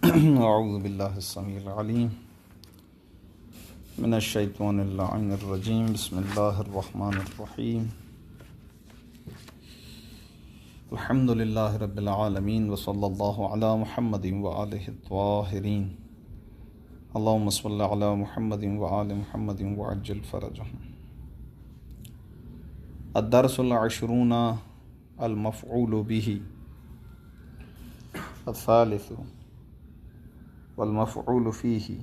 اعوذ باللہ السمیع العلیم من الشیطان اللعین الرجیم بسم اللہ الرحمن الرحیم الحمد للہ رب العالمین وصلی اللہ علی محمد وآلہ الطاہرین اللہم صل علی محمد وآل محمد وعجل فرجہم. الدرس العشرون المفعول به الثالث والمفعول فيه.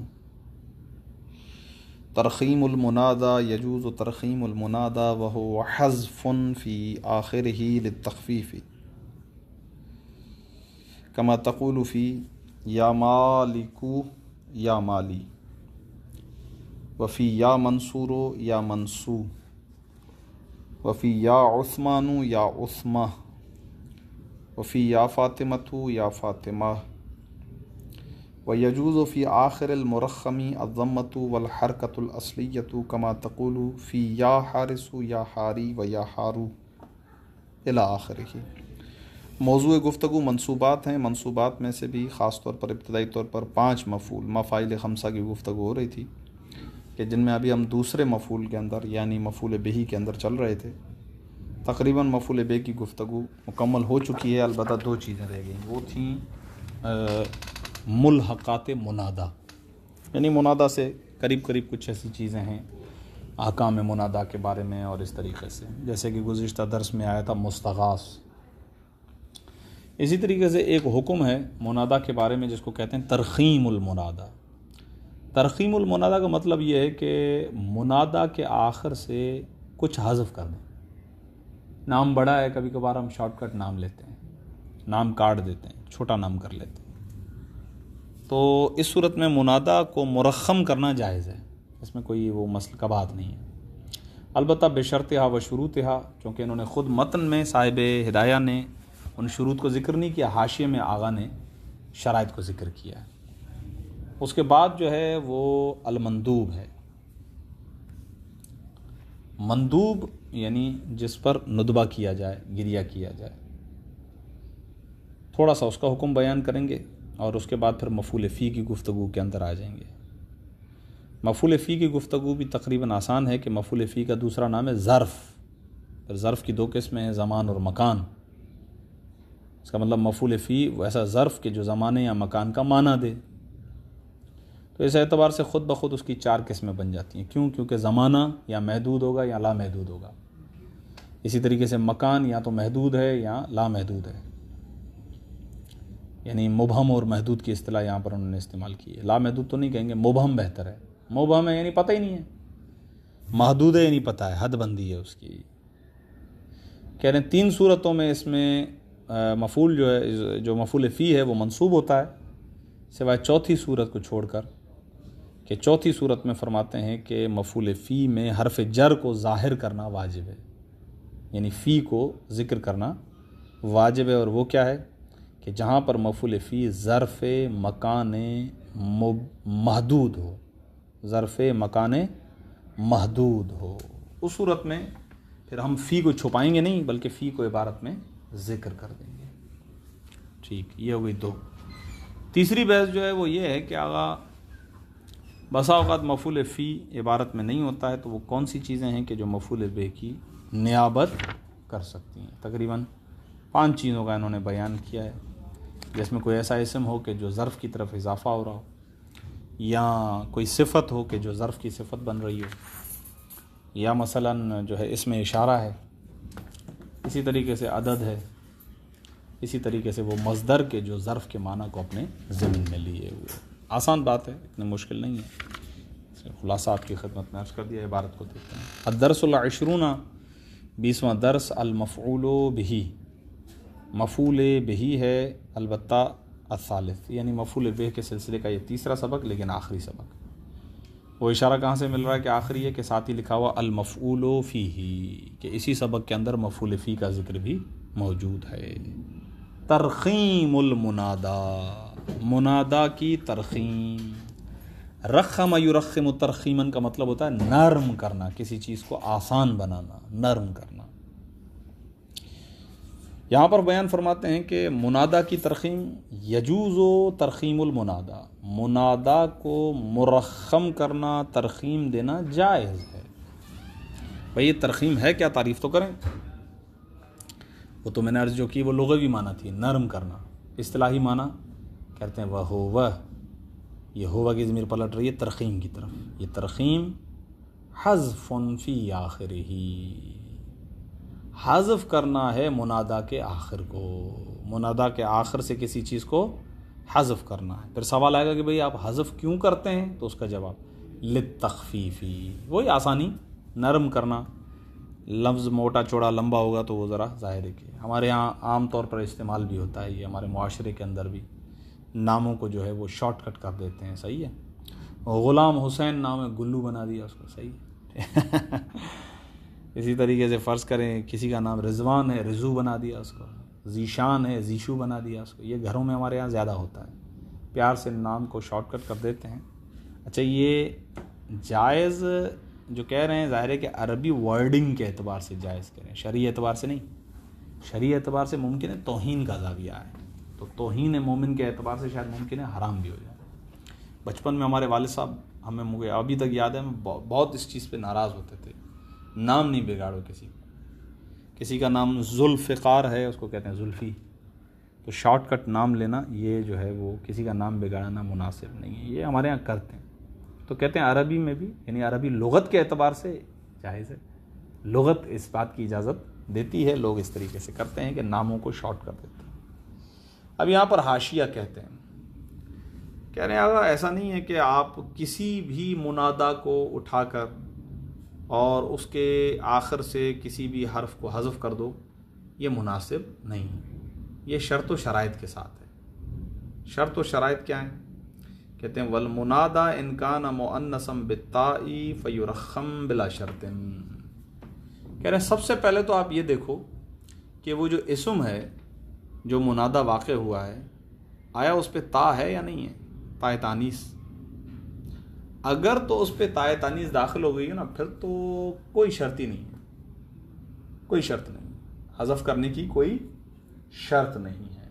ترخیم المنادى يجوز ترخیم المنادى وهو حذف في آخره للتخفيف كما تقول في يا مالك يا مالي، وفي يا منصور يا منصور، وفي يا عثمان يا عثمة، وفي يا فاطمة يا فاطمة. ويجوز في آخر المرخم الضمة والحركة الأصلية كما تقول في يا حارس يا حاري ويا حارو إلى آخره. موضوع گفتگو منصوبات ہیں. منصوبات میں سے بھی خاص طور پر ابتدائی طور پر 5 مفعول مفاعل خمسہ کی گفتگو ہو رہی تھی کہ جن میں ابھی ہم دوسرے مفعول کے اندر یعنی مفعول بہ کے اندر چل رہے تھے. تقریباً مفعول بہ کی گفتگو مکمل ہو چکی ہے، البتہ 2 چیزیں رہ گئیں. وہ تھیں ملحقات منادا، یعنی منادا سے قریب قریب کچھ ایسی چیزیں ہیں احکام منادا کے بارے میں، اور اس طریقے سے جیسے کہ گزشتہ درس میں آیا تھا مستغاث. اسی طریقے سے ایک حکم ہے منادا کے بارے میں جس کو کہتے ہیں ترخیم المنادا. ترخیم المنادا کا مطلب یہ ہے کہ منادا کے آخر سے کچھ حذف کر دیں. نام بڑا ہے، کبھی کبھار ہم شارٹ کٹ نام لیتے ہیں، نام کاٹ دیتے ہیں، چھوٹا نام کر لیتے ہیں. تو اس صورت میں منادا کو مرخم کرنا جائز ہے، اس میں کوئی وہ مسئلہ کا بات نہیں ہے، البتہ بشرطہا و شروطہا، چونکہ انہوں نے خود متن میں صاحب ہدایہ نے ان شروط کو ذکر نہیں کیا، حاشیے میں آغا نے شرائط کو ذکر کیا ہے. اس کے بعد جو ہے وہ المندوب ہے. مندوب یعنی جس پر ندبہ کیا جائے، گریہ کیا جائے. تھوڑا سا اس کا حکم بیان کریں گے اور اس کے بعد پھر مفعول فی کی گفتگو کے اندر آ جائیں گے. مفعول فی کی گفتگو بھی تقریباً آسان ہے کہ مفعول فی کا دوسرا نام ہے ظرف. پھر ظرف کی 2 قسمیں ہیں، زمان اور مکان. اس کا مطلب مفعول فی وہ ایسا ظرف کہ جو زمانے یا مکان کا معنی دے. تو اس اعتبار سے خود بخود اس کی 4 قسمیں بن جاتی ہیں. کیوں؟ کیونکہ زمانہ یا محدود ہوگا یا لا محدود ہوگا. اسی طریقے سے مکان یا تو محدود ہے یا لا محدود ہے، یعنی مبہم اور محدود کی اصطلاح یہاں پر انہوں نے استعمال کی ہے. لا محدود تو نہیں کہیں گے، مبہم بہتر ہے. مبہم ہے یعنی پتہ ہی نہیں ہے، محدود ہے یعنی پتہ ہے، حد بندی ہے اس کی. کہہ رہے ہیں 3 صورتوں میں اس میں مفعول جو ہے، جو مفعول فی ہے وہ منصوب ہوتا ہے، سوائے چوتھی صورت کو چھوڑ کر، کہ چوتھی صورت میں فرماتے ہیں کہ مفعول فی میں حرف جر کو ظاہر کرنا واجب ہے، یعنی فی کو ذکر کرنا واجب ہے. اور وہ کیا ہے کہ جہاں پر مفعول فی ظرف مکان محدود ہو، ظرف مکان محدود ہو، اس صورت میں پھر ہم فی کو چھپائیں گے نہیں، بلکہ فی کو عبارت میں ذکر کر دیں گے. ٹھیک، یہ ہوئی 2. تیسری بحث جو ہے وہ یہ ہے کہ آغا بسا اوقات مفعول فی عبارت میں نہیں ہوتا ہے، تو وہ کون سی چیزیں ہیں کہ جو مفعول بہ کی نیابت کر سکتی ہیں. تقریباً 5 چیزوں کا انہوں نے بیان کیا ہے، جس میں کوئی ایسا اسم ہو کہ جو ظرف کی طرف اضافہ ہو رہا ہو، یا کوئی صفت ہو کہ جو ظرف کی صفت بن رہی ہو، یا مثلاً جو ہے اسم اشارہ ہے، اسی طریقے سے عدد ہے، اسی طریقے سے وہ مصدر کے جو ظرف کے معنی کو اپنے ضمن میں لیے ہوئے. آسان بات ہے، اتنی مشکل نہیں ہے. خلاصہ آپ کی خدمت میں عرض کر دیا. عبارت کو دیکھتے ہیں. الدرس العشرون 20واں درس المفعول بہ. مفعول بہ ہے، البتہ الثالث، یعنی مفعول بہ کے سلسلے کا یہ تیسرا سبق، لیکن آخری سبق. وہ اشارہ کہاں سے مل رہا ہے کہ آخری ہے؟ کہ ساتھ ہی لکھا ہوا المفعول فیہ، کہ اسی سبق کے اندر مفعول فی کا ذکر بھی موجود ہے. ترخیم المنادا، منادا کی ترخیم. رخم یرخم ترخیمن کا مطلب ہوتا ہے نرم کرنا، کسی چیز کو آسان بنانا، نرم کرنا. یہاں پر بیان فرماتے ہیں کہ منادا کی ترخیم یجوز و ترخیم المنادا، منادا کو مرخم کرنا، ترخیم دینا جائز ہے۔ بھئی یہ ترخیم ہے کیا، تعریف تو کریں۔ وہ تو میں نے عرض جو کی وہ لغوی معنی تھی، نرم کرنا۔ اصطلاحی معنی کہتے ہیں وہ یہ ہوا کی ضمیر پلٹ رہی ہے ترخیم کی طرف۔ یہ ترخیم حذف فی آخرہ، حذف کرنا ہے منادا کے آخر کو، منادا کے آخر سے کسی چیز کو حذف کرنا ہے۔ پھر سوال آئے گا کہ بھئی آپ حذف کیوں کرتے ہیں، تو اس کا جواب للتخفیفی، وہی آسانی، نرم کرنا۔ لفظ موٹا چوڑا لمبا ہوگا تو وہ ذرا ظاہر ہے کہ ہمارے ہاں عام طور پر استعمال بھی ہوتا ہے، یہ ہمارے معاشرے کے اندر بھی ناموں کو جو ہے وہ شارٹ کٹ کر دیتے ہیں، صحیح ہے۔ غلام حسین نام ہے، گلو بنا دیا اس کو، صحیح ہے۔ اسی طریقے سے فرض کریں کسی کا نام رضوان ہے، رضو بنا دیا اس کو، ذیشان ہے، ذیشو بنا دیا اس کو۔ یہ گھروں میں ہمارے ہاں زیادہ ہوتا ہے، پیار سے نام کو شارٹ کٹ کر دیتے ہیں۔ اچھا یہ جائز جو کہہ رہے ہیں ظاہر ہے کہ عربی ورڈنگ کے اعتبار سے جائز کریں، شرعی اعتبار سے نہیں۔ شرعی اعتبار سے ممکن ہے توہین کا زاویہ ہے، تو توہین مومن کے اعتبار سے شاید ممکن ہے حرام بھی ہو جائے۔ بچپن میں ہمارے والد صاحب، مجھے ابھی تک یاد ہے، بہت اس چیز پہ ناراض ہوتے تھے، نام نہیں بگاڑو کسی کا۔ کسی کا نام ذوالفقار ہے، اس کو کہتے ہیں زلفی، تو شارٹ کٹ نام لینا یہ جو ہے وہ کسی کا نام بگاڑنا مناسب نہیں ہے، یہ ہمارے یہاں کرتے ہیں۔ تو کہتے ہیں عربی میں بھی، یعنی عربی لغت کے اعتبار سے جائز ہے، لغت اس بات کی اجازت دیتی ہے، لوگ اس طریقے سے کرتے ہیں کہ ناموں کو شارٹ کر دیتے ہیں۔ اب یہاں پر حاشیہ کہتے ہیں، کہہ رہے ہیں ایسا نہیں ہے کہ آپ کسی بھی منادا کو اٹھا کر اور اس کے آخر سے کسی بھی حرف کو حذف کر دو، یہ مناسب نہیں، یہ شرط و شرائط کے ساتھ ہے۔ شرط و شرائط کیا ہیں؟ کہتے ہیں والمنادا ان کان مؤنثا بالتاء فیرخم بلا شرط۔ کہہ رہے ہیں سب سے پہلے تو آپ یہ دیکھو کہ وہ جو اسم ہے جو منادا واقع ہوا ہے، آیا اس پہ تا ہے یا نہیں ہے، تائے تانیث۔ اگر تو اس پہ تائے تانیث داخل ہو گئی ہے نا، پھر تو کوئی شرط ہی نہیں ہے، کوئی شرط نہیں، حذف کرنے کی کوئی شرط نہیں ہے۔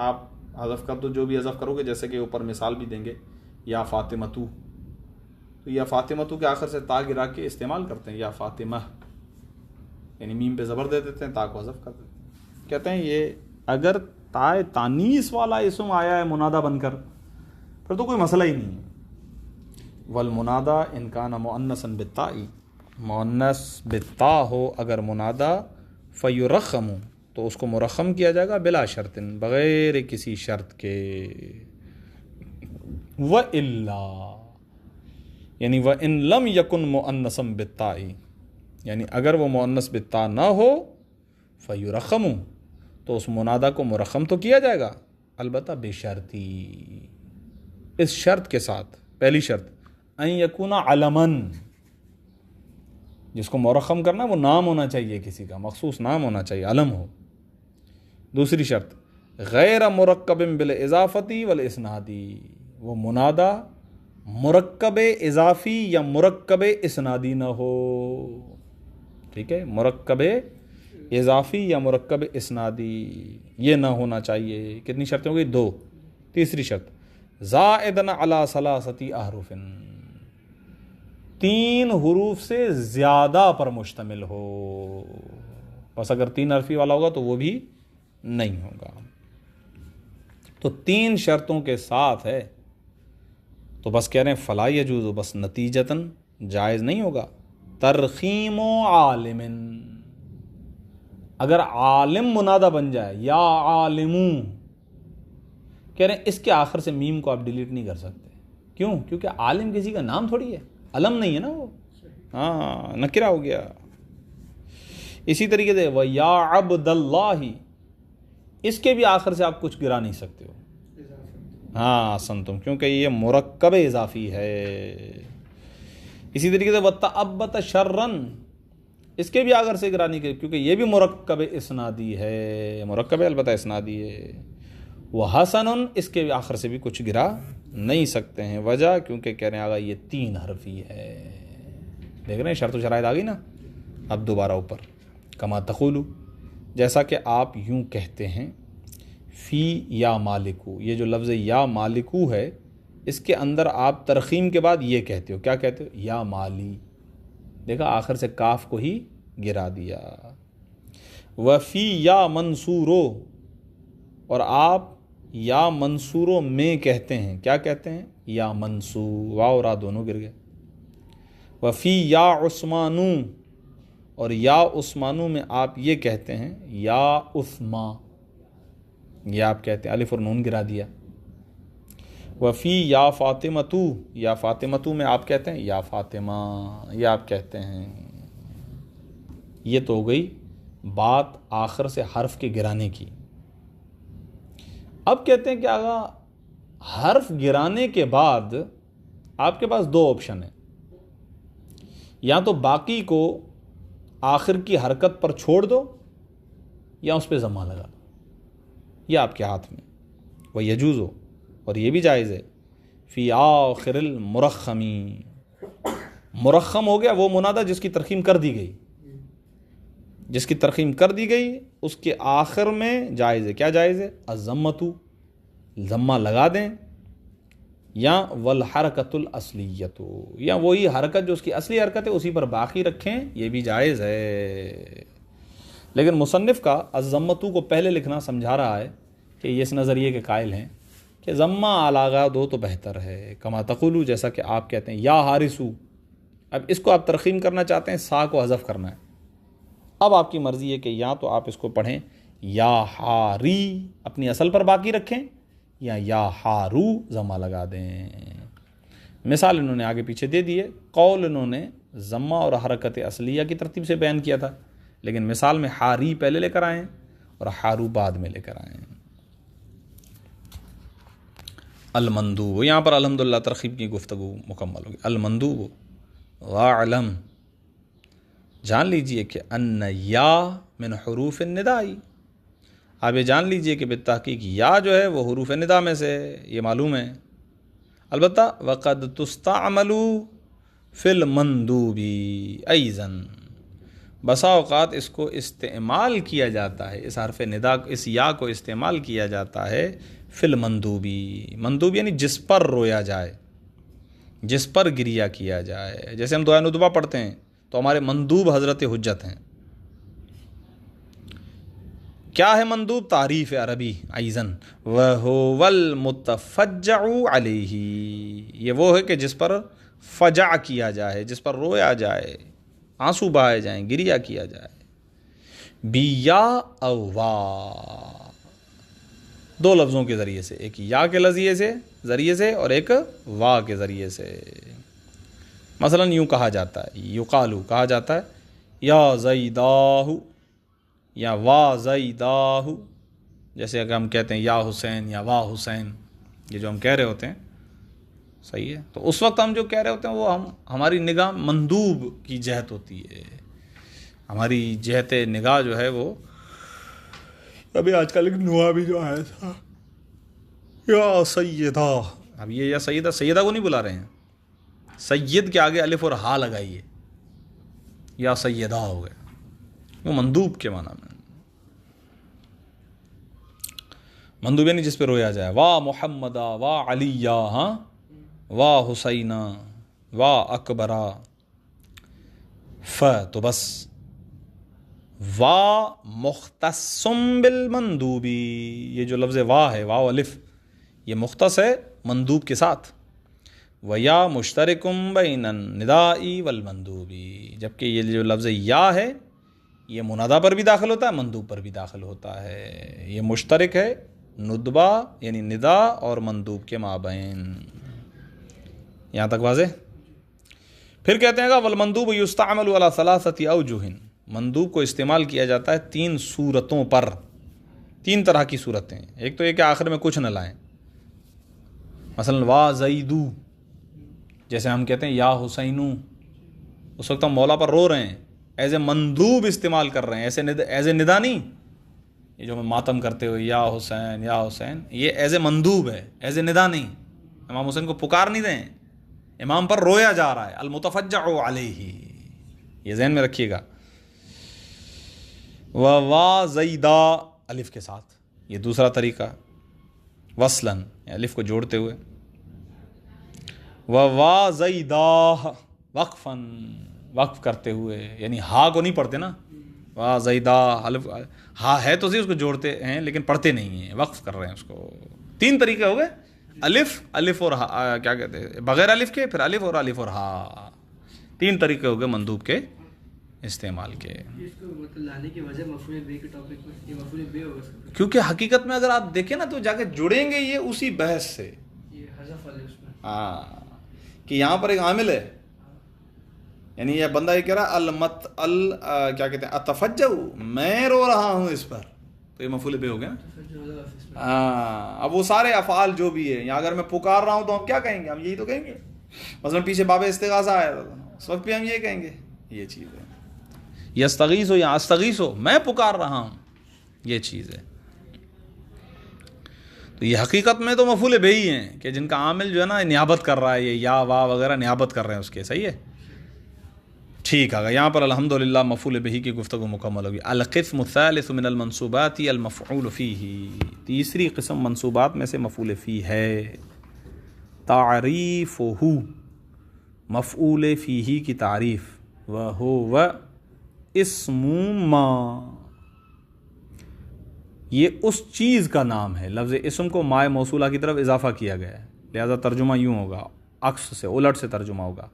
آپ حذف کر دو، جو بھی حذف کرو گے، جیسے کہ اوپر مثال بھی دیں گے، یا فاطمتو، تو یا فاطمتو کے آخر سے تا گرا کے استعمال کرتے ہیں، یا فاطمہ، یعنی میم پہ زبر دے دیتے ہیں، تا کو حذف کر دیتے ہیں۔ کہتے ہیں یہ اگر تائے تانیث والا اسم آیا ہے منادا بن کر، پھر تو کوئی مسئلہ ہی نہیں ہے۔ والمنادا ان کان مؤنثا بالتاء، مؤنث بالتاء ہو اگر منادا، فیرخم، تو اس کو مرخم کیا جائے گا، بلا شرط، بغیر کسی شرط کے۔ وَإِلَّا، یعنی وَإِن لَمْ يَكُنْ مُؤَنَّثًا بِالتَّاءِ، یعنی اگر وہ مؤنث بالتاء نہ ہو، فیرخم، تو اس منادا کو مرخم تو کیا جائے گا، البتہ بشرطی، اس شرط کے ساتھ۔ پہلی شرط ان یکون علماً، جس کو مرخم کرنا وہ نام ہونا چاہیے، کسی کا مخصوص نام ہونا چاہیے، علم ہو۔ دوسری شرط غیر مرکب بالاضافتی والاسنادی، وہ منادا مرکب اضافی یا مرکب اسنادی نہ ہو، ٹھیک ہے، مرکب اضافی یا مرکب اسنادی یہ نہ ہونا چاہیے۔ کتنی شرطیں ہو گئی؟ دو۔ تیسری شرط زائدن علی ثلاثۃ احرف، تین حروف سے زیادہ پر مشتمل ہو، بس اگر تین حرفی والا ہوگا تو وہ بھی نہیں ہوگا۔ تو تین شرطوں کے ساتھ ہے، تو بس کہہ رہے ہیں فلا یجوز، بس نتیجتاً جائز نہیں ہوگا۔ ترخیم عالم، اگر عالم منادہ بن جائے، یا عالموں، کہہ رہے ہیں اس کے آخر سے میم کو آپ ڈیلیٹ نہیں کر سکتے۔ کیوں؟ کیونکہ عالم کسی کا نام تھوڑی ہے، علم نہیں ہے نا وہ، ہاں نکرہ ہو گیا۔ اسی طریقے سے وَيَا عَبْدَ اللَّهِ، اس کے بھی آخر سے آپ کچھ گرا نہیں سکتے ہو، ہاں سنتم، کیونکہ یہ مرکب اضافی ہے۔ اسی طریقے سے وَتَأَبَّتَ شَرًّا، اس کے بھی آخر سے گرا نہیں کرے، کیونکہ یہ بھی مرکب اسنادی ہے، مرکب البتہ اسنادی ہے۔ وَحَسَنٌ، اس کے آخر سے بھی کچھ گرا نہیں سکتے ہیں، وجہ کیونکہ کہہ رہے ہیں آگا یہ تین حرفی ہے۔ دیکھ رہے ہیں شرط و شرائط آ گئی نا، اب دوبارہ اوپر کما تقولو، جیسا کہ آپ یوں کہتے ہیں فی یا مالکو، یہ جو لفظ یا مالکو ہے اس کے اندر آپ ترخیم کے بعد یہ کہتے ہو، کیا کہتے ہو؟ یا مالی، دیکھا آخر سے کاف کو ہی گرا دیا۔ وفی یا منصورو، اور آپ یا منصورو میں کہتے ہیں، کیا کہتے ہیں؟ یا منصور، واو را دونوں گر گئے۔ وفی یا عثمانو، اور یا عثمانو میں آپ یہ کہتے ہیں یا عثما، یہ آپ کہتے ہیں، الف اور نون گرا دیا۔ وفی یا فاطمتو، یا فاطمتو میں آپ کہتے ہیں یا فاطمہ، یہ آپ کہتے ہیں۔ یہ تو ہو گئی بات آخر سے حرف کے گرانے کی۔ اب کہتے ہیں کہ آقا حرف گرانے کے بعد آپ کے پاس دو آپشن ہیں، یا تو باقی کو آخر کی حرکت پر چھوڑ دو یا اس پہ ضمہ لگا دو، یہ آپ کے ہاتھ میں۔ وہ یجوز ہو، اور یہ بھی جائز ہے، فی آخر المرخمی، مرخم ہو گیا وہ منادہ جس کی ترخیم کر دی گئی، جس کی ترخیم کر دی گئی اس کے آخر میں جائز ہے، کیا جائز ہے؟ الضمۃ، ضمہ لگا دیں، یا والحرکت الاصلیۃ، یا وہی حرکت جو اس کی اصلی حرکت ہے اسی پر باقی رکھیں، یہ بھی جائز ہے۔ لیکن مصنف کا الضمۃ کو پہلے لکھنا سمجھا رہا ہے کہ یہ اس نظریے کے قائل ہیں کہ ضمہ علاغہ دو تو بہتر ہے، کما تقولو، جیسا کہ آپ کہتے ہیں یا حارسو۔ اب اس کو آپ ترخیم کرنا چاہتے ہیں، سا کو حذف کرنا ہے، اب آپ کی مرضی ہے کہ یا تو آپ اس کو پڑھیں یا حاری اپنی اصل پر باقی رکھیں، یا حارو ضمہ لگا دیں۔ مثال انہوں نے آگے پیچھے دے دیے، قول انہوں نے ضمہ اور حرکت اصلیہ کی ترتیب سے بیان کیا تھا، لیکن مثال میں حاری پہلے لے کر آئیں اور حارو بعد میں لے کر آئیں۔ المندوب، یہاں پر الحمدللہ ترغیب کی گفتگو مکمل ہوگی۔ المندوب وَاعْلَمْ، جان لیجئے کہ ان یا من حروف الندائی، آپ یہ جان لیجئے کہ بالتحقیق یا جو ہے وہ حروف ندا میں سے، یہ معلوم ہے۔ البتہ وقد تستعمل فی المندوب ایضا، بسا اوقات اس کو استعمال کیا جاتا ہے، اس حرف ندا، اس یا کو استعمال کیا جاتا ہے فی المندوبی، مندوب یعنی جس پر رویا جائے، جس پر گریہ کیا جائے۔ جیسے ہم دعائے ندبہ پڑھتے ہیں تو ہمارے مندوب حضرت حجت ہیں۔ کیا ہے مندوب؟ تعریف عربی ایضاً وَهُوَ الْمُتَفَجَّعُ عَلَيْهِ، یہ وہ ہے کہ جس پر فجع کیا جائے، جس پر رویا جائے، آنسو بہائے جائیں، گریہ کیا جائے۔ بیا او وا، دو لفظوں کے ذریعے سے، ایک یا کے ذریعے سے اور ایک وا کے ذریعے سے۔ مثلا یوں کہا جاتا ہے، یقالو کہا جاتا ہے یا زیداہ، یا وا زیداہ، جیسے اگر ہم کہتے ہیں یا حسین یا وا حسین، یہ جو ہم کہہ رہے ہوتے ہیں، صحیح ہے، تو اس وقت ہم جو کہہ رہے ہوتے ہیں وہ ہماری نگاہ مندوب کی جہت ہوتی ہے، ہماری جہت نگاہ جو ہے وہ ابھی آج کل ایک نوا بھی جو آیا تھا یا سیدہ، اب یہ یا سیدہ کو نہیں بلا رہے ہیں، سید کے آگے الف اور ہا لگائیے، یا سیدہ ہو گئے، وہ مندوب کے معنی میں، مندوب یعنی جس پہ رویا جائے، وا محمدہ وا علیہ، ہاں، وا حسینہ وا اکبرہ، تو بس وا مختصم بالمندوبی، یہ جو لفظ وا ہے، واو الف، یہ مختص ہے مندوب کے ساتھ، وَيَا مُشْتَرِكٌ بَيْنَ النِّدَاءِ وَالْمَنْدُوبِ، جبکہ یہ جو لفظ یا ہے یہ منادا پر بھی داخل ہوتا ہے، مندوب پر بھی داخل ہوتا ہے، یہ مشترک ہے ندبہ یعنی ندا اور مندوب کے مابین۔ یہاں تک واضح؟ پھر کہتے ہیں گا والمندوب یستعمل علی ثلاثۃ اوجہ، مندوب کو استعمال کیا جاتا ہے تین صورتوں پر، تین طرح کی صورتیں، ایک تو یہ کہ آخر میں کچھ نہ لائیں، مثلا وا زیدو، جیسے ہم کہتے ہیں یا حسینو، اس وقت ہم مولا پر رو رہے ہیں، ایز اے مندوب استعمال کر رہے ہیں، ایز اے ندا نہیں، یہ جو ہم ماتم کرتے ہوئے یا حسین، یہ ایز اے مندوب ہے، ایز اے ندا نہیں، امام حسین کو پکار نہیں دیں، امام پر رویا جا رہا ہے، المتفجع علیہ، یہ ذہن میں رکھیے گا۔ وا زیدہ الف کے ساتھ، یہ دوسرا طریقہ، وصلاً الف کو جوڑتے ہوئے، وا زیدہ وقفاً وقف کرتے ہوئے، یعنی ہا کو نہیں پڑھتے نا، وا زیدہ الف ہا ہے تو صحیح، اس کو جوڑتے ہیں لیکن پڑھتے نہیں ہیں، وقف کر رہے ہیں اس کو۔ تین طریقے ہو گئے، الف اور ہا، کیا کہتے ہیں، بغیر الف کے، پھر الف اور ہا، تین طریقے ہو گئے مندوب کے استعمال کے۔ اس کو مطلب لانے کی وجہ مفعول بے کے ٹاپک میں، یہ مفعول بے ہوگا کیونکہ حقیقت میں اگر آپ دیکھیں نا تو جا کے جڑیں گے یہ اسی بحث سے، یہ حذف والے اس میں، ہاں، کہ یہاں پر ایک عامل ہے، یعنی یہ بندہ یہ کہہ رہا کیا کہتے ہیں اتفجع، میں رو رہا ہوں اس پر، تو یہ مفعول بے ہو گیا نا۔ ہاں، اب وہ سارے افعال جو بھی ہے، یا اگر میں پکار رہا ہوں تو ہم کیا کہیں گے، ہم یہی تو کہیں گے، مثلا پیچھے باب استغاثہ آیا تھا، اس وقت بھی ہم یہ کہیں گے، یہ چیز ہے، یستغیث ہو یا استغیث ہو، میں پکار رہا ہوں، یہ چیز ہے۔ تو یہ حقیقت میں تو مفعول بے ہی ہیں کہ جن کا عامل جو ہے نا نیابت کر رہا ہے، یہ یا وا وغیرہ نیابت کر رہے ہیں اس کے، صحیح ہے، ٹھیک ہے۔ یہاں پر الحمدللہ مفعول بہ کی گفتگو مکمل ہوگی۔ القسم الثالث من المنصوبات المفعول فیہ، تیسری قسم منصوبات میں سے مفعول فی ہے۔ تعریفہ، مفعول فیہ کی تعریف، وہو اسم ما، یہ اس چیز کا نام ہے۔ لفظ اسم کو مائے موصولہ کی طرف اضافہ کیا گیا ہے، لہذا ترجمہ یوں ہوگا، عکس سے، الٹ سے ترجمہ ہوگا،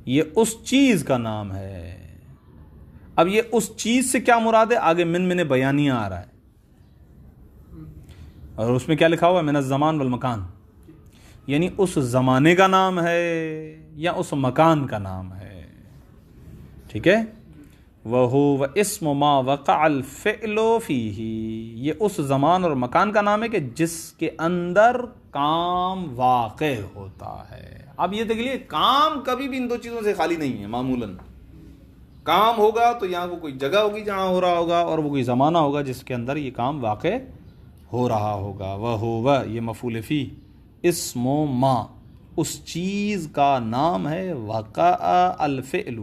یہ اس چیز کا نام ہے۔ اب یہ اس چیز سے کیا مراد ہے، آگے من بیانیہ آ رہا ہے، اور اس میں کیا لکھا ہوا ہے، من الزمان والمکان، یعنی اس زمانے کا نام ہے یا اس مکان کا نام ہے، ٹھیک ہے۔ وَهُوَ اسْمُ مَا وَقَعَ الْفِعْلُ فِيهِ، یہ اس زمان اور مکان کا نام ہے کہ جس کے اندر کام واقع ہوتا ہے۔ اب یہ دیکھ لیے، کام کبھی بھی ان دو چیزوں سے خالی نہیں ہے، معمولاً کام ہوگا تو یہاں وہ کوئی جگہ ہوگی جہاں ہو رہا ہوگا، اور وہ کوئی زمانہ ہوگا جس کے اندر یہ کام واقع ہو رہا ہوگا۔ وَهُوَ، یہ مفعول فی، اسم ما، اس چیز کا نام ہے، وقع الفعل،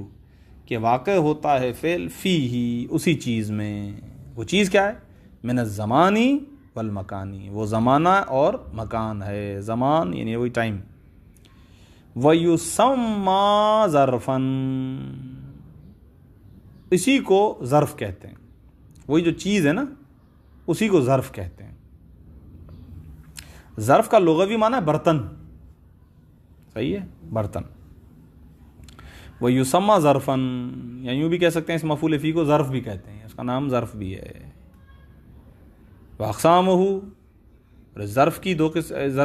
کہ واقع ہوتا ہے فعل، فیہ، اسی چیز میں۔ وہ چیز کیا ہے، من الزمانی والمکانی، وہ زمانہ اور مکان ہے، زمان یعنی وہی ٹائم۔ وَيُسَمَّى ظَرْفًا، اسی کو ظرف کہتے ہیں، وہی جو چیز ہے نا اسی کو ظرف کہتے ہیں۔ ظرف کا لغوی معنی ہے برتن، صحیح ہے، برتن۔ وَيُسَمَّى ظَرْفًا، یا یوں بھی کہہ سکتے ہیں، اس مفعول فی کو ظرف بھی کہتے ہیں، اس کا نام ظرف بھی ہے۔ وَأَقْسَامُهُ، ظرف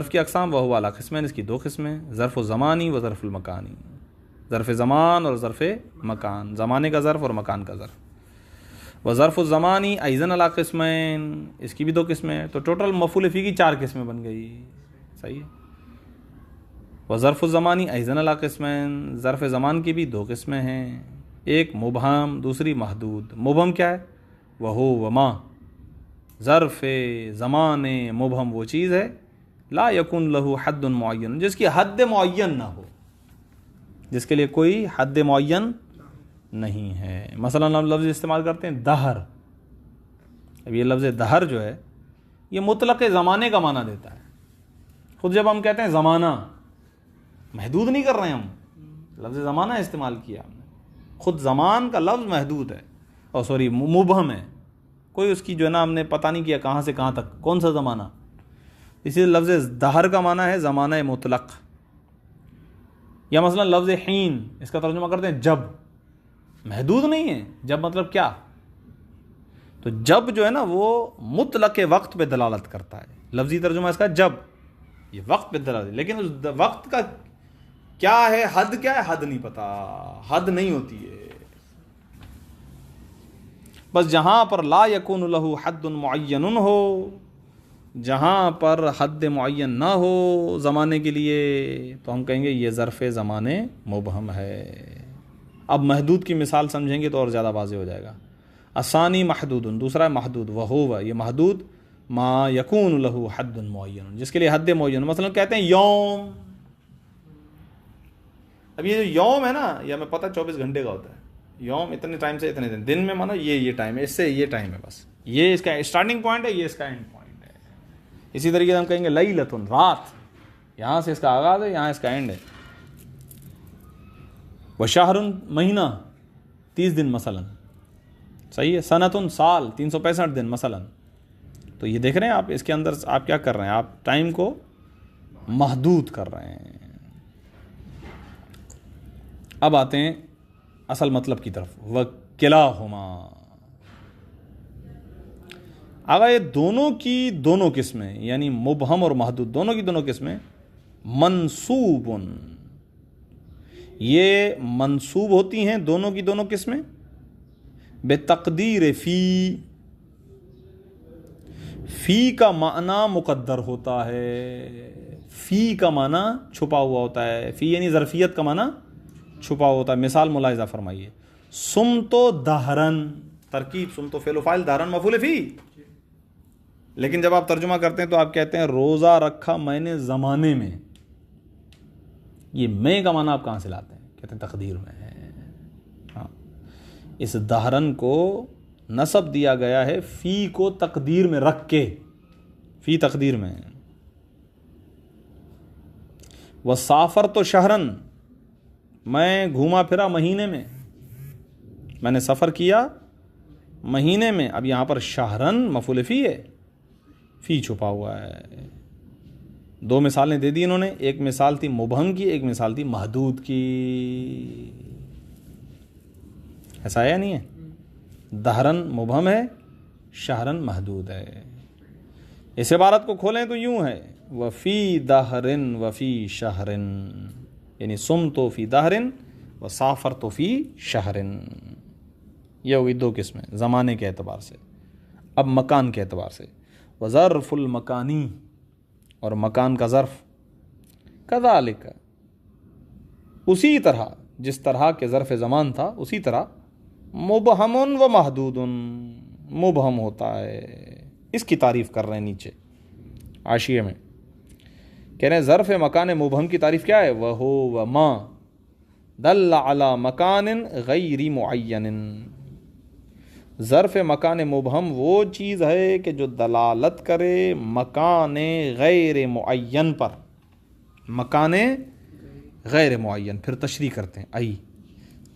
کی اقسام، وَهُوَ عَلَىٰ قسمین، اس کی دو قسمیں، ظرف الزمانی و ظرف المکانی، ظرف زمان اور ظرف مکان، زمانے کا ظرف اور مکان کا ظرف۔ وظرف الزمانی ایضاً علی قسمین، اس کی بھی دو قسمیں ہیں، تو ٹوٹل مفعول فی کی 4 قسمیں بن گئی، صحیح ہے۔ وظرف الزمانی ایضاً علی قسمین، ظرف زمان کی بھی 2 قسمیں ہیں، ایک مبہم، دوسری محدود۔ مبہم کیا ہے، وہو وما، ظرف زمان مبہم وہ چیز ہے، لا یکن لہ حد معین، جس کی حد معین نہ ہو، جس کے لیے کوئی حد معین نہیں ہے۔ مثلا ہم لفظ استعمال کرتے ہیں دہر، اب یہ لفظ دہر جو ہے یہ مطلق زمانے کا معنی دیتا ہے۔ خود جب ہم کہتے ہیں زمانہ، محدود نہیں کر رہے ہیں ہم، لفظ زمانہ استعمال کیا ہم نے، خود زمان کا لفظ محدود ہے، اور سوری مبہم ہے، کوئی اس کی جو ہے نا ہم نے پتہ نہیں کیا کہاں سے کہاں تک، کون سا زمانہ۔ اسی لفظ دہر کا معنی ہے زمانہ مطلق، یا مثلا لفظ حین، اس کا ترجمہ کرتے ہیں جب، محدود نہیں ہے، جب مطلب کیا، تو جب جو ہے نا وہ مطلق وقت پہ دلالت کرتا ہے، لفظی ترجمہ اس کا جب، یہ وقت پہ دلالت، لیکن اس وقت کا کیا ہے، حد کیا ہے، حد نہیں پتا، حد نہیں ہوتی ہے۔ بس جہاں پر لا یکون لہ حد معین ہو، جہاں پر حد معین نہ ہو زمانے کے لیے، تو ہم کہیں گے یہ ظرف زمانے مبہم ہے۔ اب محدود کی مثال سمجھیں گے تو اور زیادہ واضح ہو جائے گا۔ الثانی محدود، دوسرا ہے محدود، وہو، یہ محدود، ما یکون لہ حد معین، جس کے لیے حد معین، مثلا کہتے ہیں یوم، اب یہ جو یوم ہے نا، یہ ہمیں پتہ 24 گھنٹے کا ہوتا ہے، یوم اتنے ٹائم سے اتنے دن میں مانو یہ ٹائم ہے، اس سے یہ ٹائم ہے، بس یہ اس کا اسٹارٹنگ پوائنٹ ہے، یہ اس کا اینڈ پوائنٹ ہے. اسی طریقے سے ہم کہیں گے لیلۃ، رات، یہاں سے اس کا آغاز ہے، یہاں اس کا اینڈ ہے. وشہر، مہینہ 30 دن مثلا، صحیح ہے. سنۃ، سال 365 دن مثلا. تو یہ دیکھ رہے ہیں آپ، اس کے اندر آپ کیا کر رہے ہیں، آپ ٹائم کو محدود کر رہے ہیں. اب آتے ہیں اصل مطلب کی طرف. وکلاہما، آگا یہ دونوں کی دونوں قسمیں، یعنی مبہم اور محدود دونوں کی دونوں قسمیں منصوب، یہ منصوب ہوتی ہیں دونوں کی دونوں قسمیں بتقدیر فی کا معنی مقدر ہوتا ہے. فی کا معنی چھپا ہوا ہوتا ہے، فی یعنی ظرفیت کا معنی چھپا ہوا ہوتا ہے. مثال ملاحظہ فرمائیے. سمتو دہرن، ترکیب سمتو فعل و فاعل، دہرن مفعول فی. لیکن جب آپ ترجمہ کرتے ہیں تو آپ کہتے ہیں روزہ رکھا میں نے زمانے میں. یہ میں کا معنی آپ کہاں سے لاتے ہیں؟ کہتے ہیں تقدیر میں ہے. ہاں، اس دہرن کو نسب دیا گیا ہے فی کو تقدیر میں رکھ کے، فی تقدیر میں. وسافرت شہرن، میں گھوما پھرا مہینے میں، میں نے سفر کیا مہینے میں. اب یہاں پر شہرن مفعول فی ہے، فی چھپا ہوا ہے. دو مثالیں دے دی انہوں نے، ایک مثال تھی مبہم کی، ایک مثال تھی محدود کی. ایسا ہے یا نہیں ہے؟ دہرن مبہم ہے، شہرن محدود ہے. اس عبارت کو کھولیں تو یوں ہے وفی دہرن وفی شہرن، یعنی سم تو فی دہرن و سافر تو فی شہرن. یہ ہوگی دو قسمیں زمانے کے اعتبار سے. اب مکان کے اعتبار سے، وظرف المکانی، اور مکان کا ظرف، کذالک، اسی طرح جس طرح کے ظرف زمان تھا اسی طرح مبہم و محدود، مبہم ہوتا ہے. اس کی تعریف کر رہے ہیں نیچے حاشیے میں، کہہ رہے ہیں ظرف مکان مبہم کی تعریف کیا ہے؟ وہو وما دل علی مکان غیر معین. ظرف مکان مبہم وہ چیز ہے کہ جو دلالت کرے مکان غیر معین پر. مکان غیر معین، پھر تشریح کرتے ہیں ای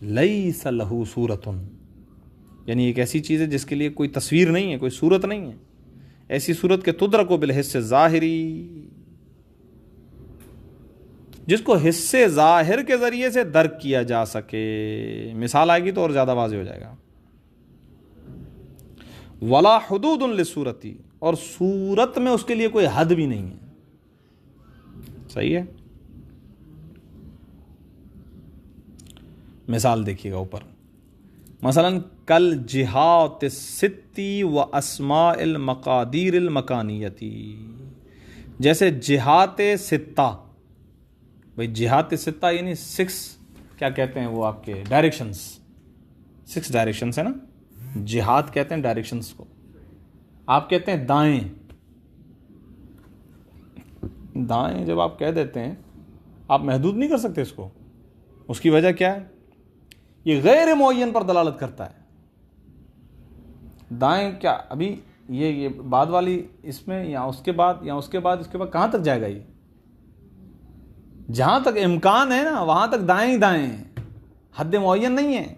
لیس لہ صورت، یعنی ایک ایسی چیز ہے جس کے لیے کوئی تصویر نہیں ہے، کوئی صورت نہیں ہے. ایسی صورت کے تدرک بالحس ظاہری، جس کو حص ظاہر کے ذریعے سے درک کیا جا سکے. مثال آئے گی تو اور زیادہ واضح ہو جائے گا. ولا حدود للصورتی، اور صورت میں اس کے لیے کوئی حد بھی نہیں ہے. صحیح ہے؟ مثال دیکھیے گا اوپر، مثلا کل جہات الستی و اسماء المقادیر المکانیتی، جیسے جہات ستہ. بھئی جہات ستہ یعنی 6، کیا کہتے ہیں وہ آپ کے ڈائریکشنز، 6 ڈائریکشنز ہیں نا. جہات کہتے ہیں ڈائریکشنز کو. آپ کہتے ہیں دائیں، دائیں جب آپ کہہ دیتے ہیں آپ محدود نہیں کر سکتے اس کو. اس کی وجہ کیا ہے؟ یہ غیر معین پر دلالت کرتا ہے. دائیں کیا ابھی یہ بعد والی اس میں، یا اس کے بعد، یا اس کے بعد، اس کے بعد کہاں تک جائے گا؟ یہ جہاں تک امکان ہے نا وہاں تک دائیں ہی دائیں ہیں، حد معین نہیں ہے.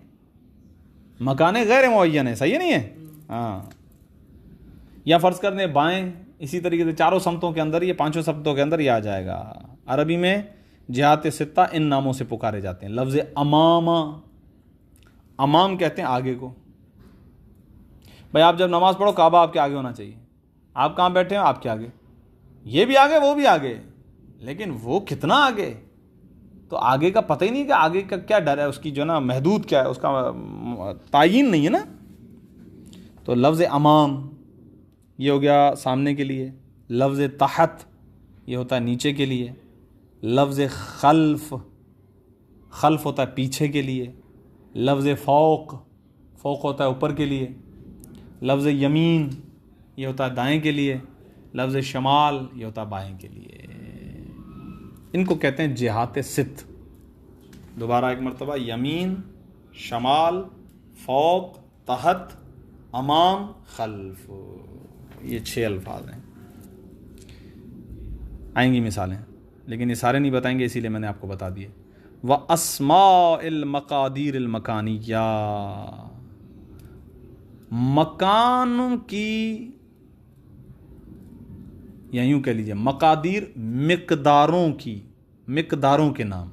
مکان غیر معین ہے. صحیح نہیں ہے؟ ہاں. یا فرض کر دیں بائیں، اسی طریقے سے چاروں سمتوں کے اندر، یہ 5 سمتوں کے اندر یہ آ جائے گا. عربی میں جہات ستہ ان ناموں سے پکارے جاتے ہیں. لفظ امام، امام کہتے ہیں آگے کو. بھائی آپ جب نماز پڑھو کعبہ آپ کے آگے ہونا چاہیے. آپ کہاں بیٹھے ہو؟ آپ کے آگے. یہ بھی آگے وہ بھی آگے، لیکن وہ کتنا آگے؟ تو آگے کا پتہ ہی نہیں کہ آگے کا کیا ڈر ہے، اس کی جو نا محدود کیا ہے، اس کا تعین نہیں ہے نا. تو لفظ امام یہ ہو گیا سامنے کے لیے. لفظ تحت یہ ہوتا ہے نیچے کے لیے. لفظ خلف، خلف ہوتا ہے پیچھے کے لیے. لفظ فوق، فوق ہوتا ہے اوپر کے لیے. لفظ یمین یہ ہوتا ہے دائیں کے لیے. لفظ شمال یہ ہوتا ہے بائیں کے لیے. ان کو کہتے ہیں جہات ست. دوبارہ ایک مرتبہ، یمین، شمال، فوق، تحت، امام، خلف، یہ 6 الفاظ ہیں. آئیں گی مثالیں، لیکن یہ سارے نہیں بتائیں گے، اسی لیے میں نے آپ کو بتا دیے. وَأَسْمَاءِ الْمَقَادِيرِ الْمَكَانِيَّةِ، مکانوں کی، یا یوں کہہ لیجیے مقادیر، مقداروں کی، مقداروں کے نام.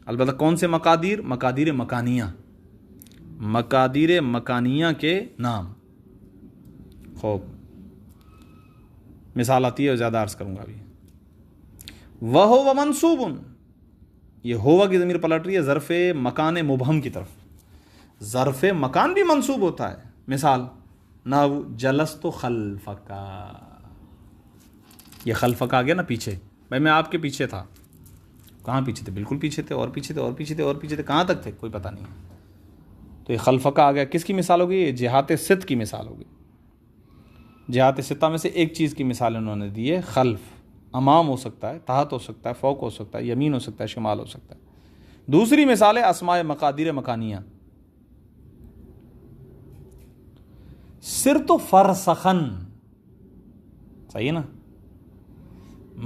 البتہ کون سے مقادیر؟ مقادیر مکانیہ، مقادیر مکانیہ کے نام. خوب مثال آتی ہے اور زیادہ عرض کروں گا ابھی. وَهُوَ مَنْصُوبٌ، یہ ہوا کی ضمیر پلٹ رہی ہے ظرف مکان مبہم کی طرف. ظرف مکان بھی منصوب ہوتا ہے. مثال نحو جلست خلفک، یہ خلفک آ گیا نا پیچھے. بھائی میں آپ کے پیچھے تھا. کہاں پیچھے تھے؟ بالکل پیچھے تھے، اور پیچھے تھے، اور پیچھے تھے، اور پیچھے تھے. کہاں تک تھے؟ کوئی پتہ نہیں. تو یہ خلفک آ گیا. کس کی مثال ہوگی؟ یہ جہات ست کی مثال ہوگی. جہات ستہ میں سے ایک چیز کی مثال انہوں نے دی ہے، خلف. امام ہو سکتا ہے، تحت ہو سکتا ہے، فوق ہو سکتا ہے، یمین ہو سکتا ہے، شمال ہو سکتا ہے. دوسری مثال ہے اسماء مقادیر مکانیہ. سرت فرسخن، صحیح ہے نا؟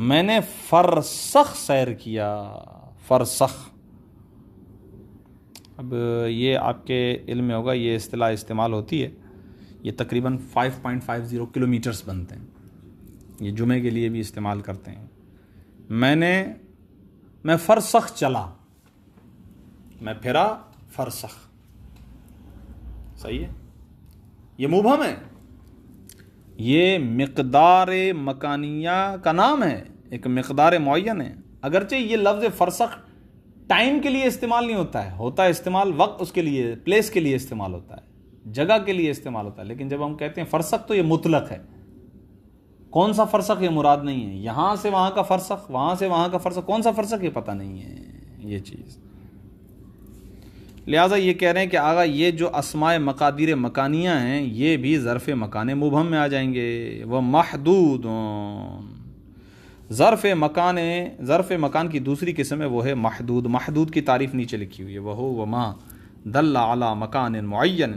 میں نے فرسخ سیر کیا. فرسخ، اب یہ آپ کے علم میں ہوگا، یہ اصطلاح استعمال ہوتی ہے. یہ تقریباً 5.50 کلومیٹرز بنتے ہیں. یہ جمعے کے لیے بھی استعمال کرتے ہیں. میں فرسخ چلا، میں پھرا فرسخ. صحیح ہے؟ یہ مبہم ہے، یہ مقدار مکانیہ کا نام ہے، ایک مقدار معین ہے. اگرچہ یہ لفظ فرسخ ٹائم کے لیے استعمال نہیں ہوتا ہے استعمال وقت، اس کے لیے، پلیس کے لیے استعمال ہوتا ہے، جگہ کے لیے استعمال ہوتا ہے. لیکن جب ہم کہتے ہیں فرسخ تو یہ مطلق ہے. کون سا فرسخ یہ مراد نہیں ہے. یہاں سے وہاں کا فرسخ، وہاں سے وہاں کا فرسخ، کون سا فرسخ یہ پتہ نہیں ہے یہ چیز. لہٰذا یہ کہہ رہے ہیں کہ آغا یہ جو اسماء مقادیر مکانیہ ہیں یہ بھی ظرف مکان مبہم میں آ جائیں گے. وہ محدود، ظرف مکان کی دوسری قسم ہے وہ ہے محدود. محدود کی تعریف نیچے لکھی ہوئی ہے. وہ وما دل علی مکان معین،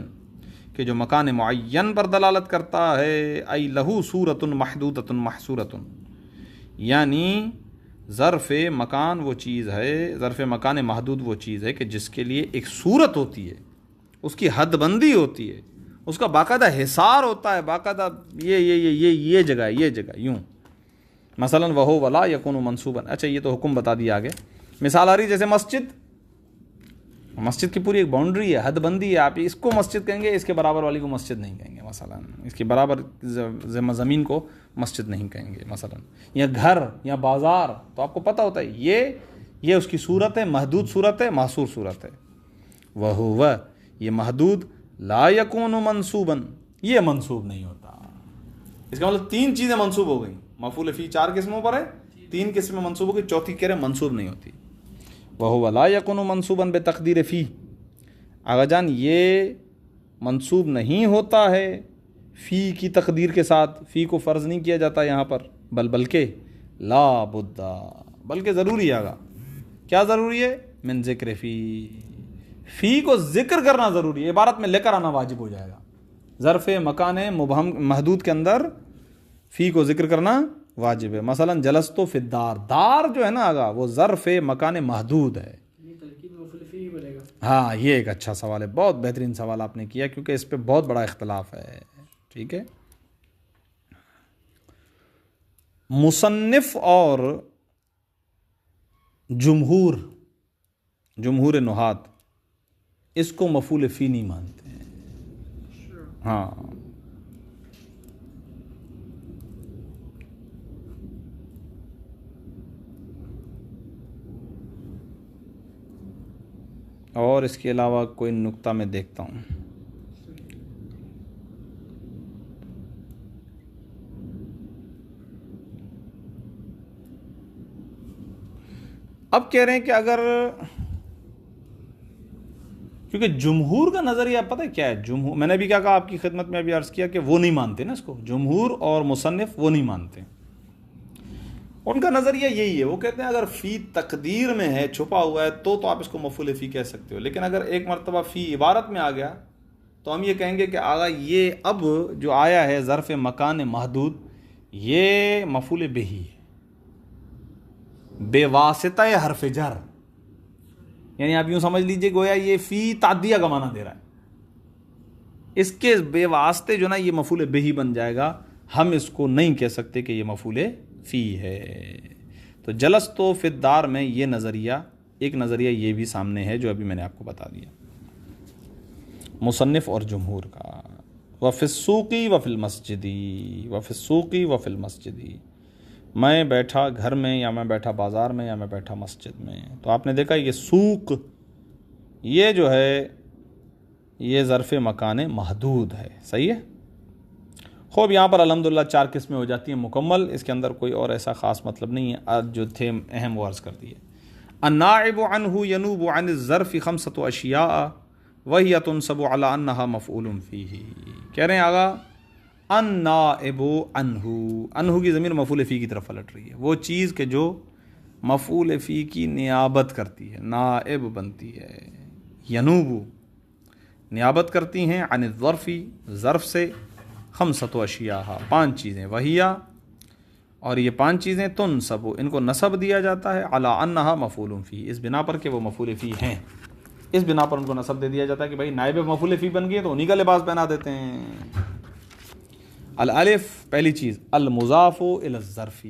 کہ جو مکان معین پر دلالت کرتا ہے. ای لہو صورت محدودۃ محصورۃ، یعنی ظرف مکان وہ چیز ہے، ظرف مکان محدود وہ چیز ہے کہ جس کے لیے ایک صورت ہوتی ہے، اس کی حد بندی ہوتی ہے، اس کا باقاعدہ حصار ہوتا ہے، باقاعدہ یہ جگہ ہے، یہ جگہ یوں. مثلا وہو ولا یکون منصوبا. اچھا یہ تو حکم بتا دیا آگے. مثال آ رہی جیسے مسجد کی پوری ایک باؤنڈری ہے، حد بندی ہے. آپ اس کو مسجد کہیں گے، اس کے برابر والی کو مسجد نہیں کہیں گے. مثلا اس کے برابر زمین کو مسجد نہیں کہیں گے. مثلا یا گھر یا بازار، تو آپ کو پتہ ہوتا ہے یہ اس کی صورت ہے، محدود صورت ہے، محصور صورت ہے. وہ یہ محدود لا یکون منصوبا، یہ منصوب نہیں ہوتا. اس کا مطلب 3 چیزیں منصوب ہو گئیں. مفعول فی 4 قسموں پر ہے، 3 قسمیں منصوب ہو گئی، چوتھی کہہ رہے منصوب نہیں ہوتی. وَهُوَ لَا يَكُنُ مَنْصُوبًا بِتَقْدِيرِ فِي، آغا جان یہ منصوب نہیں ہوتا ہے فی کی تقدیر کے ساتھ. فی کو فرض نہیں کیا جاتا یہاں پر، بلکہ لا بد، بلکہ ضروری ہے. آگا کیا ضروری ہے؟ من ذکر فی کو ذکر کرنا ضروری ہے، عبارت میں لے کر آنا واجب ہو جائے گا. ظرف مکان مبہم محدود کے اندر فی کو ذکر کرنا واجب ہے. مثلا جلستو فی الدار، دار جو ہے نا آگا وہ ظرف مکان محدود ہے. ہاں یہ ایک اچھا سوال ہے، بہت بہترین سوال آپ نے کیا، کیونکہ اس پہ بہت بڑا اختلاف ہے. ٹھیک ہے، مصنف اور جمہور نحات اس کو مفعول فی نہیں مانتے ہیں. ہاں اور اس کے علاوہ کوئی نقطہ میں دیکھتا ہوں. اب کہہ رہے ہیں کہ اگر، کیونکہ جمہور کا نظریہ پتہ ہے کیا ہے؟ جمہور، میں نے بھی کیا کہا آپ کی خدمت میں ابھی عرض کیا کہ وہ نہیں مانتے نا اس کو. جمہور اور مصنف وہ نہیں مانتے. ان کا نظریہ یہی ہے، وہ کہتے ہیں اگر فی تقدیر میں ہے، چھپا ہوا ہے، تو آپ اس کو مفعول فی کہہ سکتے ہو، لیکن اگر ایک مرتبہ فی عبارت میں آ گیا تو ہم یہ کہیں گے کہ آغا یہ اب جو آیا ہے ظرف مکان محدود، یہ مفعول بہی ہے بے واسطہ حرف جر، یعنی آپ یوں سمجھ لیجئے گویا یہ فی تعدیہ کا معنی دے رہا ہے، اس کے بے واسطے جو نا یہ مفعول بہی بن جائے گا، ہم اس کو نہیں کہہ سکتے کہ یہ مفعول فی ہے۔ تو جلستو فی الدار میں یہ نظریہ، ایک نظریہ یہ بھی سامنے ہے جو ابھی میں نے آپ کو بتا دیا مصنف اور جمہور کا، وفی السوقی وفی المسجدی، وفی السوقی وفی المسجدی، میں بیٹھا گھر میں یا میں بیٹھا بازار میں یا میں بیٹھا مسجد میں۔ تو آپ نے دیکھا یہ سوق یہ جو ہے یہ ظرف مکان محدود ہے، صحیح ہے۔ خوب یہاں پر الحمدللہ 4 قسمیں ہو جاتی ہیں مکمل، اس کے اندر کوئی اور ایسا خاص مطلب نہیں ہے، آج جو تھے اہم وہ عرض کر دیے۔ النائب عنہ ینوب عن الظرف 5 اشیاء وہی تنصب علی انہا مفعول فیہ، کہہ رہے ہیں آگا النائب عنہ، عنہ کی ضمیر مفعول فی کی طرف پلٹ رہی ہے، وہ چیز کہ جو مفعول فی کی نیابت کرتی ہے، نائب بنتی ہے، ینوب نیابت کرتی ہیں، عن الظرف ظرف سے، 5 اشیاء 5 چیزیں، وہیا اور یہ 5 چیزیں تنصب ان کو نصب دیا جاتا ہے، علی انہا مفعول فی اس بنا پر کہ وہ مفعول فی ہیں، اس بنا پر ان کو نصب دے دیا جاتا ہے کہ بھائی نائب مفعول فی بن گئے تو انہی کا لباس پہنا دیتے ہیں۔ الالف پہلی چیز، المضاف الی الظرف،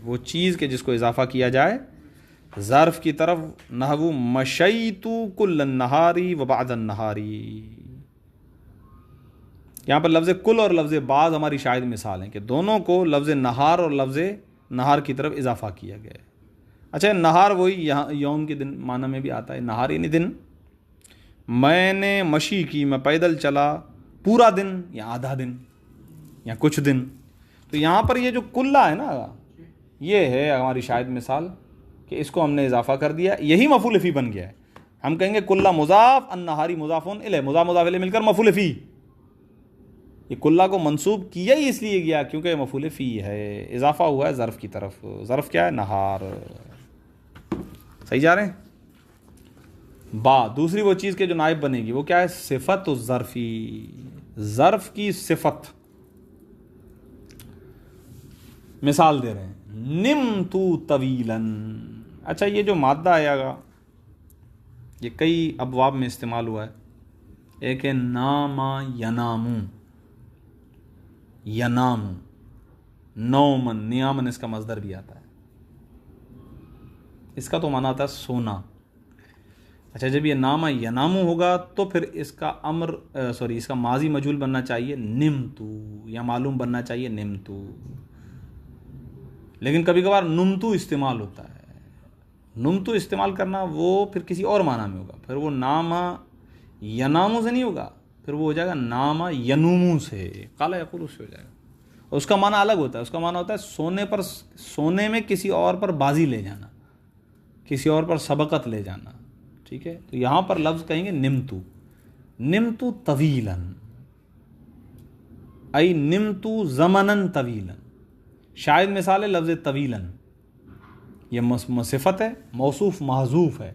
وہ چیز کہ جس کو اضافہ کیا جائے ظرف کی طرف، نحو مشیت کل النہار و بعد النہار، یہاں پر لفظ کل اور لفظ بعض ہماری شاہد مثال ہیں کہ دونوں کو لفظ نہار اور لفظ نہار کی طرف اضافہ کیا گیا ہے۔ اچھا نہار وہی یہاں یوم کے دن معنی میں بھی آتا ہے، نہار یعنی دن، میں نے مشی کی میں پیدل چلا پورا دن یا آدھا دن یا کچھ دن، تو یہاں پر یہ جو کلہ ہے نا یہ ہے ہماری شاہد مثال کہ اس کو ہم نے اضافہ کر دیا، یہی مفعول فی بن گیا ہے۔ ہم کہیں گے کلہ مضاف النہاری مضاف الیہ، مضاف مضاف الیہ مل کر مفعول فی، یہ کلہ کو منصوب کیا ہی اس لیے گیا کیونکہ یہ مفعول فی ہے، اضافہ ہوا ہے ظرف کی طرف، ظرف کیا ہے نہار، صحیح جا رہے ہیں۔ با دوسری وہ چیز کہ جو نائب بنے گی وہ کیا ہے، صفت الظرفی، ظرف کی صفت، مثال دے رہے ہیں نمت طویلا، اچھا یہ جو مادہ آیا گا یہ کئی ابواب میں استعمال ہوا ہے، ایک ہے نام ینامو، ینام نومن، نیامن اس کا مصدر بھی آتا ہے، اس کا تو معنی آتا ہے سونا۔ اچھا جب یہ نام ینامو ہوگا تو پھر اس کا اس کا ماضی مجہول بننا چاہیے نمتو، یا معلوم بننا چاہیے نمتو، لیکن کبھی کبھار نمتو استعمال ہوتا ہے، نمتو استعمال کرنا وہ پھر کسی اور معنی میں ہوگا، پھر وہ نام ینامو سے نہیں ہوگا، پھر وہ ہو جائے گا نام ینومو سے، قال یقول سے ہو جائے گا، اور اس کا معنی الگ ہوتا ہے، اس کا معنی ہوتا ہے سونے میں کسی اور پر بازی لے جانا، کسی اور پر سبقت لے جانا، ٹھیک ہے۔ تو یہاں پر لفظ کہیں گے نمتو، نمتو طویلا، ای نمتو زمنن طویلا، شاید مثال ہے لفظ طویلا، یہ صفت ہے، موصوف محذوف ہے،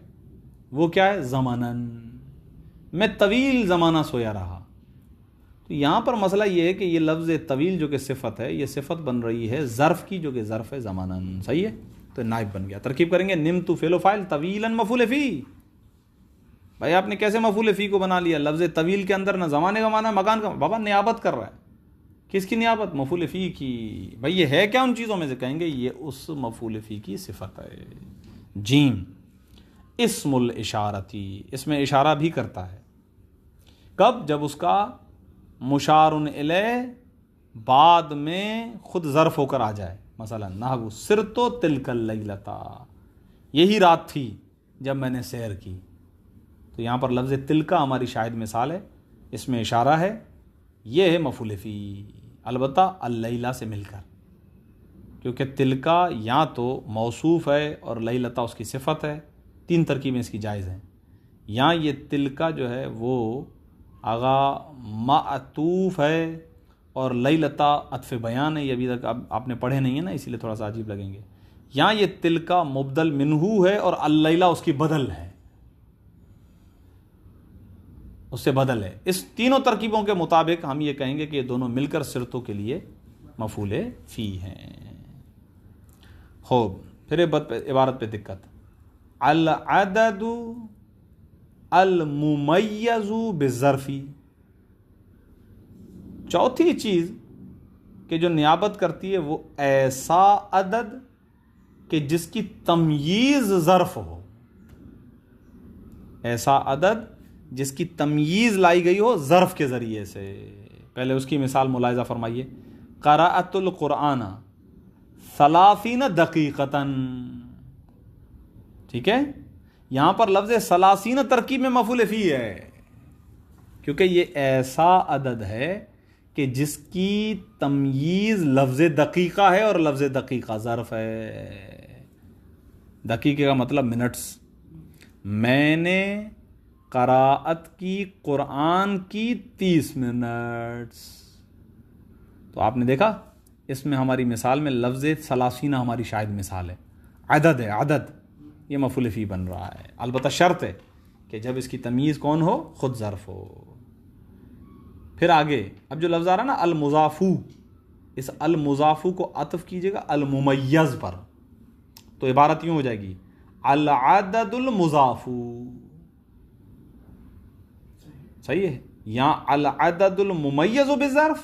وہ کیا ہے زمنن، میں طویل زمانہ سویا رہا۔ تو یہاں پر مسئلہ یہ ہے کہ یہ لفظ طویل جو کہ صفت ہے، یہ صفت بن رہی ہے ظرف کی جو کہ ظرف ہے زمانن، صحیح ہے، تو نائب بن گیا۔ ترکیب کریں گے نمت فعل و فاعل طویلا مفعول فی، بھائی آپ نے کیسے مفعول فی کو بنا لیا، لفظ طویل کے اندر نہ زمانے کا معنی مکان کا، بابا نیابت کر رہا ہے، کس کی نیابت، مفعول فی کی، بھائی یہ ہے کیا ان چیزوں میں سے، کہیں گے یہ اس مفعول فی کی صفت ہے۔ جیم اسم الاشارتی، اس میں اشارہ بھی کرتا ہے، کب، جب اس کا مشار الیہ بعد میں خود ظرف ہو کر آ جائے، مثلا نحو سرت تلک اللیلۃ، یہی رات تھی جب میں نے سیر کی، تو یہاں پر لفظ تلکا ہماری شاہد مثال ہے، اس میں اشارہ ہے، یہ ہے مفعول فی، البتہ اللیلہ سے مل کر، کیونکہ تلکا یا تو موصوف ہے اور لیلۃ اس کی صفت ہے، 3 ترکیبیں اس کی جائز ہیں، یا یہ تلکا جو ہے وہ آغا معطوف ہے اور لیلۃ عطف بیان ہے، یہ ابھی تک آپ نے پڑھے نہیں ہیں نا، اسی لیے تھوڑا سا عجیب لگیں گے، یہاں یہ تلکا مبدل منہو ہے اور اللیلہ اس کی بدل ہے، اس سے بدل ہے. اس تینوں ترکیبوں کے مطابق ہم یہ کہیں گے کہ یہ دونوں مل کر صرتوں کے لیے مفعول فی ہیں. خوب، پھر عبارت پہ دقت. العدد الممیز بالظرفی، چوتھی چیز کہ جو نیابت کرتی ہے وہ ایسا عدد کہ جس کی تمییز ظرف ہو، ایسا عدد جس کی تمییز لائی گئی ہو ظرف کے ذریعے سے. پہلے اس کی مثال ملاحظہ فرمائیے. قرأت القرآن 30 دقیقتاً، ٹھیک ہے، یہاں پر لفظ 30 ترکیب میں مفعول فی ہے، کیونکہ یہ ایسا عدد ہے کہ جس کی تمییز لفظ دقیقہ ہے اور لفظ دقیقہ ظرف ہے. دقیقے کا مطلب منٹس. میں نے قراءت کی قرآن کی 30 منٹس. تو آپ نے دیکھا اس میں ہماری مثال میں لفظ 30 ہماری شاید مثال ہے، عدد ہے، عدد، یہ مفعول فی بن رہا ہے. البتہ شرط ہے کہ جب اس کی تمییز کون ہو؟ خود ظرف ہو. پھر آگے اب جو لفظ آ رہا نا المضافو، اس المضافو کو عطف کیجئے گا الممیز پر، تو عبارت یوں ہو جائے گی العدد المضافو. صحیح ہے؟ یا العدد الممیز بالظرف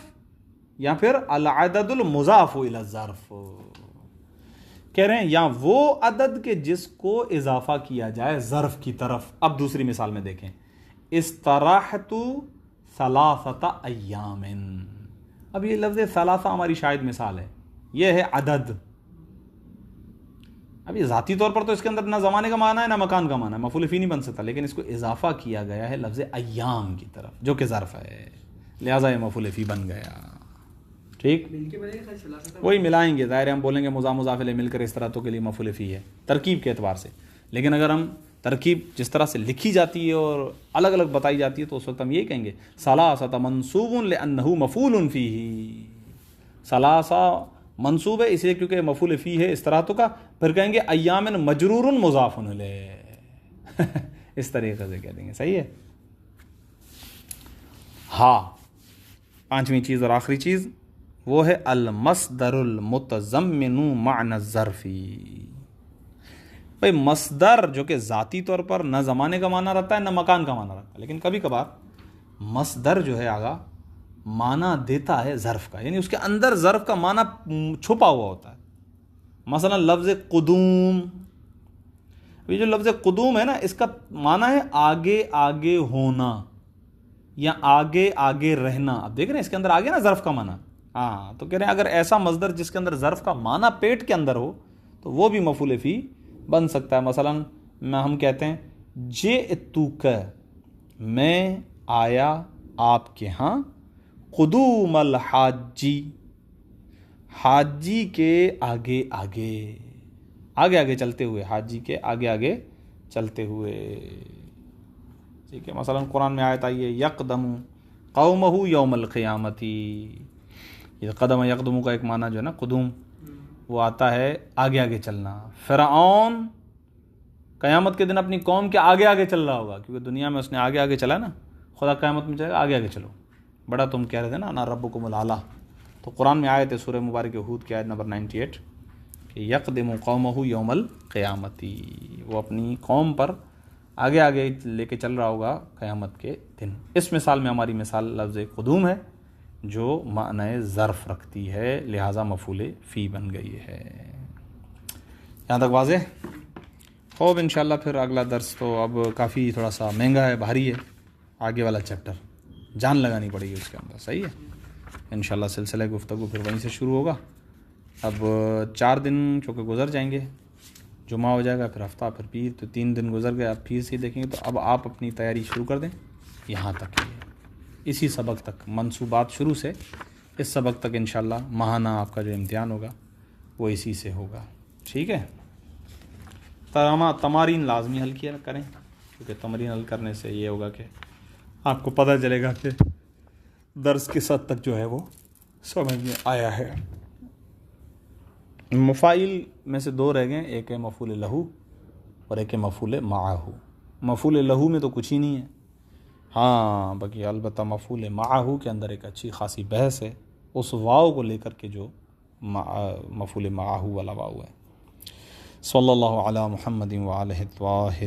یا پھر العدد المضاف الی الظرف. کہہ رہے ہیں یا وہ عدد کے جس کو اضافہ کیا جائے ظرف کی طرف. اب دوسری مثال میں دیکھیں. استراحت 3 ایام. اب یہ لفظ ثلاثہ ہماری شاید مثال ہے، یہ ہے عدد. اب یہ ذاتی طور پر تو اس کے اندر نہ زمانے کا معنی ہے نہ مکان کا معنی ہے، مفعول فی نہیں بن سکتا، لیکن اس کو اضافہ کیا گیا ہے لفظ ایام کی طرف جو کہ ظرف ہے، لہٰذا یہ مفعول فی بن گیا. ٹھیک، وہی ملائیں گے، ظاہر ہم بولیں گے مضاف الیہ مل کر اس طرح تو کے لیے مفعول فی ہے ترکیب کے اعتبار سے. لیکن اگر ہم ترکیب جس طرح سے لکھی جاتی ہے اور الگ الگ بتائی جاتی ہے تو اس وقت ہم یہی کہیں گے ثلاثۃ منصوب لأنہ مفعول فیہ. ثلاثہ منصوب ہے اس لیے کیونکہ مفعول فی ہے اس طرح تو کا. پھر کہیں گے ایام مجرور مضاف الیہ، اس طریقے سے کہہ دیں گے. صحیح ہے. ہاں، پانچویں چیز اور آخری چیز وہ ہے المصدر المتضمن معنی الظرفی. بھئی مصدر جو کہ ذاتی طور پر نہ زمانے کا معنی رکھتا ہے نہ مکان کا معنی رکھتا ہے، لیکن کبھی کبھار مصدر جو ہے آگا معنی دیتا ہے ظرف کا، یعنی اس کے اندر ظرف کا معنی چھپا ہوا ہوتا ہے. مثلا لفظ قدوم، یہ جو لفظ قدوم ہے نا اس کا معنی ہے آگے آگے ہونا یا آگے آگے رہنا. اب دیکھ رہے ہیں اس کے اندر آگے نا ظرف کا معنی. ہاں، تو کہہ رہے ہیں اگر ایسا مصدر جس کے اندر ظرف کا معنی پیٹ کے اندر ہو تو وہ بھی مفعول فی بن سکتا ہے. مثلا ہم کہتے ہیں جئتک، میں آیا آپ کے ہاں، قدوم الحاجی، حاجی کے آگے آگے، آگے آگے چلتے ہوئے، حاجی کے آگے آگے چلتے ہوئے. ٹھیک ہے. مثلا قرآن میں آیت آئی ہے یقدم قومہ یوم القیامتی. یہ قدم یقدم کا ایک معنی جو ہے نا قدوم، وہ آتا ہے آگے آگے چلنا. فرعون قیامت کے دن اپنی قوم کے آگے آگے چل رہا ہوگا کیونکہ دنیا میں اس نے آگے آگے چلا نا. خدا قیامت میں چلے گا آگے آگے چلو، بڑا تم کہہ رہے تھے نا انا ربکم الاعلی. تو قرآن میں آیت ہے سورہ مبارک ہود کی آیت نمبر 98 کہ یقدم قومہ یوم القیامتی، وہ اپنی قوم پر آگے آگے لے کے چل رہا ہوگا قیامت کے دن. اس مثال میں ہماری مثال لفظ قدوم ہے جو معنی ظرف رکھتی ہے، لہٰذا مفعول فی بن گئی ہے. یہاں تک واضح؟ خوب، انشاءاللہ پھر اگلا درس تو اب کافی تھوڑا سا مہنگا ہے، بھاری ہے، آگے والا چیپٹر جان لگانی پڑے گی اس کے اندر. صحیح ہے. انشاءاللہ سلسلہ گفتگو پھر وہیں سے شروع ہوگا. اب 4 دن چونکہ گزر جائیں گے، جمعہ ہو جائے گا، پھر ہفتہ، پھر پیر، تو 3 دن گزر گئے. اب پیر سے دیکھیں گے. تو اب آپ اپنی تیاری شروع کر دیں یہاں تک، اسی سبق تک، منصوبات شروع سے اس سبق تک انشاءاللہ ماہانہ آپ کا جو امتحان ہوگا وہ اسی سے ہوگا. ٹھیک ہے. تمارین لازمی حل کیا کریں کیونکہ تمرین حل کرنے سے یہ ہوگا کہ آپ کو پتہ چلے گا کہ درس کس حد تک جو ہے وہ سمجھ میں آیا ہے. مفاعل میں سے دو رہ گئے، ایک ہے مفعول لہو اور ایک ہے مفعول معہ۔ مفعول لہو میں تو کچھ ہی نہیں ہے، ہاں باقی البتہ مفعول معہ کے اندر ایک اچھی خاصی بحث ہے اس واو کو لے کر کے جو مفعول معہ والا واو ہے۔ صلی اللہ علی محمد وآلہ الطاہرین۔